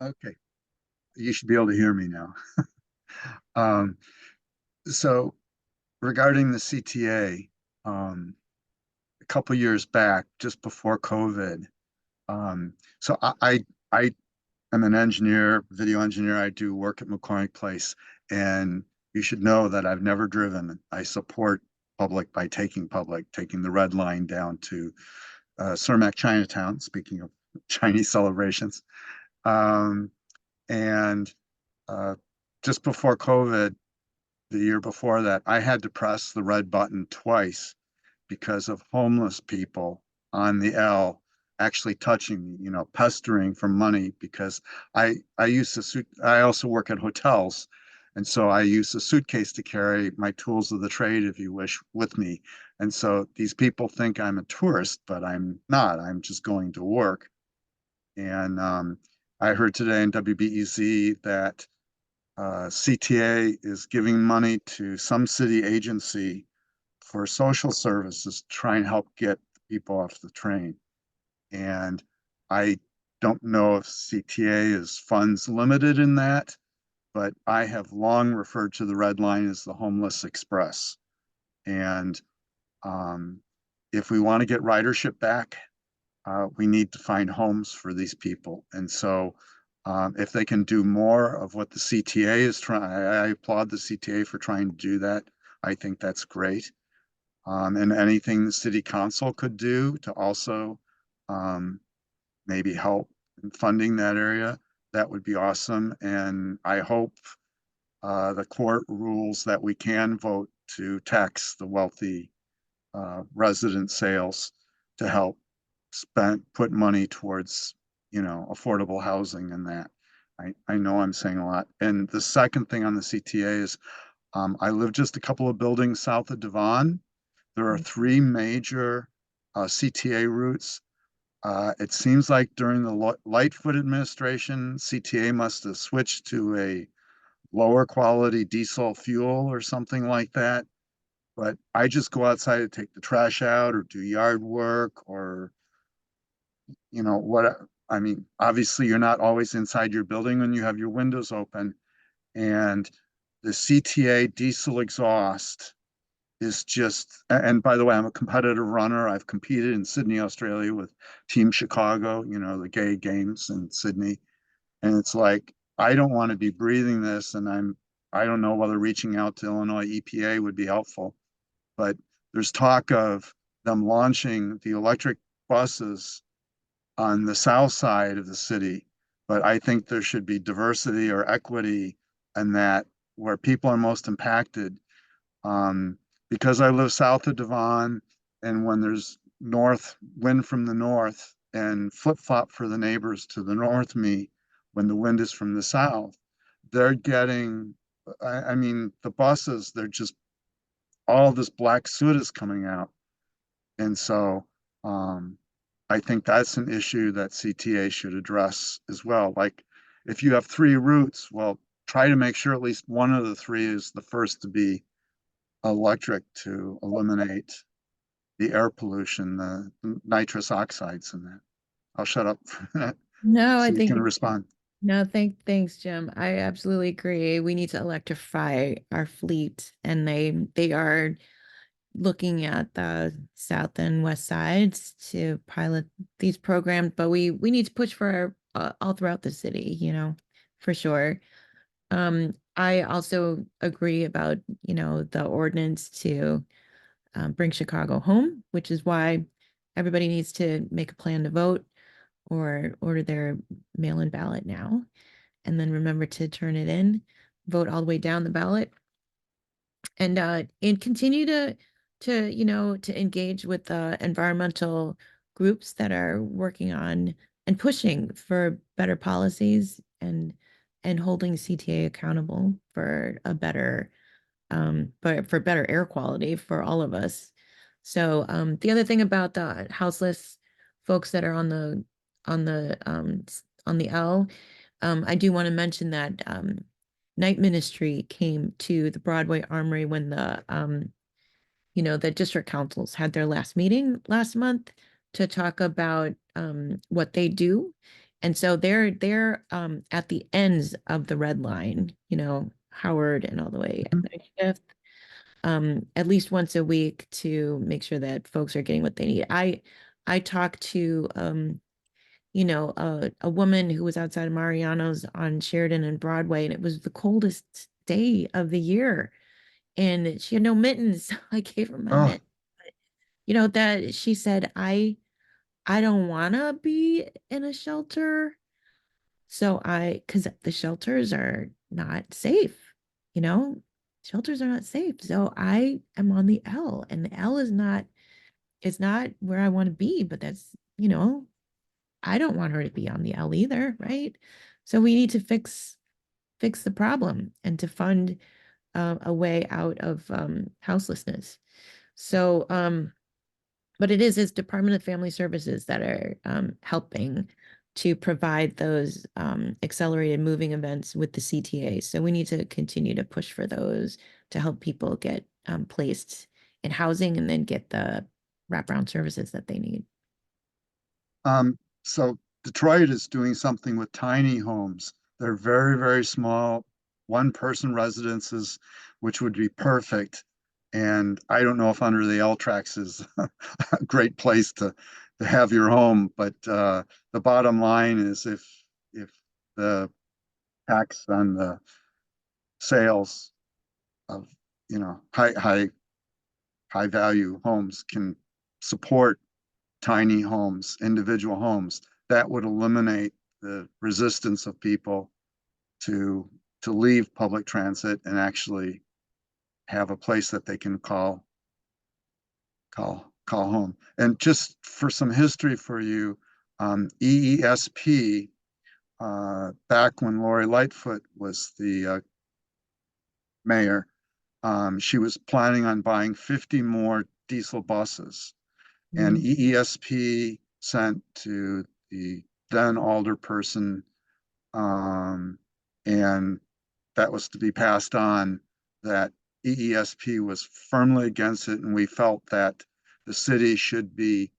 Speaker 4: Okay, you should be able to hear me now. So regarding the CTA, a couple years back, just before COVID, so I am an engineer, video engineer. I do work at McCormick Place, and you should know that I've never driven. I support public by taking the red line down to Cermak Chinatown, speaking of Chinese celebrations. And just before COVID, the year before that, I had to press the red button twice because of homeless people on the L actually touching me, you know, pestering for money, because I use a suit. I also work at hotels, and so I use a suitcase to carry my tools of the trade, if you wish, with me. And so these people think I'm a tourist, but I'm not. I'm just going to work. And I heard today in WBEZ that CTA is giving money to some city agency for social services to try and help get people off the train. And I don't know if CTA is funds limited in that, but I have long referred to the red line as the homeless express. And if we want to get ridership back, we need to find homes for these people. And so if they can do more of what the CTA is trying, I applaud the CTA for trying to do that. I think that's great. And anything the city council could do to also maybe help in funding that area, that would be awesome. And I hope the court rules that we can vote to tax the wealthy resident sales to help put money towards, affordable housing and that. I know I'm saying a lot. And the second thing on the CTA is I live just a couple of buildings south of Devon. There are three major CTA routes. It seems like during the Lightfoot administration, CTA must have switched to a lower quality diesel fuel or something like that. But I just go outside to take the trash out or do yard work or, what, I mean, obviously you're not always inside your building when you have your windows open. And the CTA diesel exhaust is just, and by the way, I'm a competitive runner. I've competed in Sydney, Australia with Team Chicago, the gay games in Sydney. And it's like, I don't want to be breathing this. And I don't know whether reaching out to Illinois EPA would be helpful, but there's talk of them launching the electric buses on the south side of the city. But I think there should be diversity or equity in that where people are most impacted. Because I live south of Devon, and when there's north wind from the north and flip-flop for the neighbors to the north of me when the wind is from the south, they're getting, I mean, the buses, they're just, all this black soot is coming out. And so I think that's an issue that CTA should address as well. Like if you have three routes, well, try to make sure at least one of the three is the first to be electric to eliminate the air pollution, the nitrous oxides and that. I'll shut up for that
Speaker 2: No,
Speaker 4: so
Speaker 2: I
Speaker 4: you
Speaker 2: think
Speaker 4: can respond.
Speaker 2: no, thanks, Jim. I absolutely agree. We need to electrify our fleet, and they are looking at the south and west sides to pilot these programs, but we need to push for all throughout the city, for sure. I also agree about, the ordinance to bring Chicago home, which is why everybody needs to make a plan to vote or order their mail-in ballot now, and then remember to turn it in, vote all the way down the ballot, and continue to engage with the environmental groups that are working on and pushing for better policies and holding CTA accountable for a better but for better air quality for all of us. So the other thing about the houseless folks that are on the L, I do want to mention that Night Ministry came to the Broadway Armory when the district councils had their last meeting last month to talk about what they do. And so they're at the ends of the red line, Howard and all the way at 95th, at least once a week to make sure that folks are getting what they need. I talked to a woman who was outside of Mariano's on Sheridan and Broadway, and it was the coldest day of the year. And she had no mittens. I gave her my
Speaker 4: Oh,
Speaker 2: mitt. That she said, I don't wanna be in a shelter. Because the shelters are not safe, you know, shelters are not safe. So I am on the L, and the L is not where I want to be, but I don't want her to be on the L either, right? So we need to fix the problem and to fund a way out of houselessness. So, but it's Department of Family Services that are helping to provide those accelerated moving events with the CTA. So we need to continue to push for those to help people get placed in housing and then get the wraparound services that they need.
Speaker 4: So Detroit is doing something with tiny homes. They're very, very small, one-person residences, which would be perfect. And I don't know if under the L tracks is a great place to have your home, but the bottom line is if the tax on the sales of high value homes can support tiny homes, individual homes, that would eliminate the resistance of people to to leave public transit and actually have a place that they can call home. And just for some history for you, EESP, back when Lori Lightfoot was the mayor, she was planning on buying 50 more diesel buses. And EESP sent to the then alderperson, and that was to be passed on, that EESP was firmly against it, and we felt that the city should be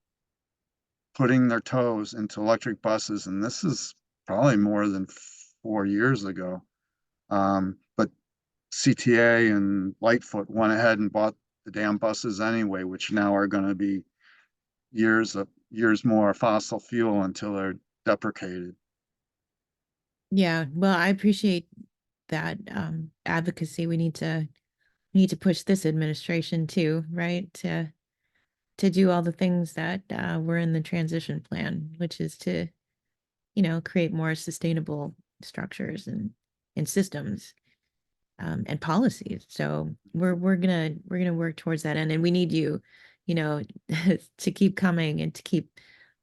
Speaker 4: putting their toes into electric buses, and this is probably more than 4 years ago. But CTA and Lightfoot went ahead and bought the damn buses anyway, which now are going to be years more fossil fuel until they're deprecated.
Speaker 2: Yeah, well, I appreciate that advocacy. We need to push this administration too, right? To do all the things that were in the transition plan, which is to, create more sustainable structures and systems and policies. So we're gonna work towards that end, and we need you, to keep coming and to keep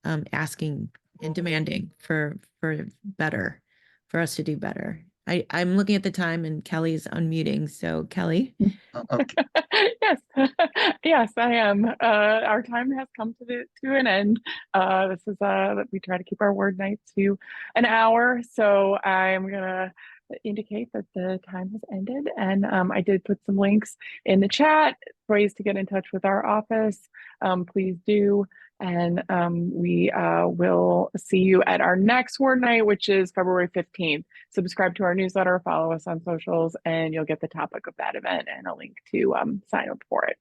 Speaker 2: asking and demanding for better, for us to do better. I'm looking at the time and Kelly's unmuting. So Kelly.
Speaker 4: Okay.
Speaker 1: Yes, yes, I am. Our time has come to an end. This is we try to keep our word night to an hour, so I'm gonna indicate that the time has ended. And I did put some links in the chat, ways to get in touch with our office. Please do. And we will see you at our next word night, which is February 15th. Subscribe to our newsletter, follow us on socials, and you'll get the topic of that event and a link to sign up for it.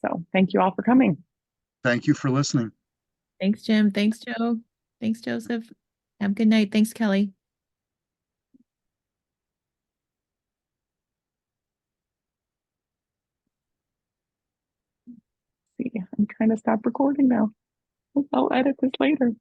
Speaker 1: So thank you all for coming.
Speaker 4: Thank you for listening.
Speaker 2: Thanks, Jim. Thanks, Joe. Thanks, Joseph. Have a good night. Thanks, Kelly.
Speaker 1: See, I'm trying to stop recording now. I'll edit this later.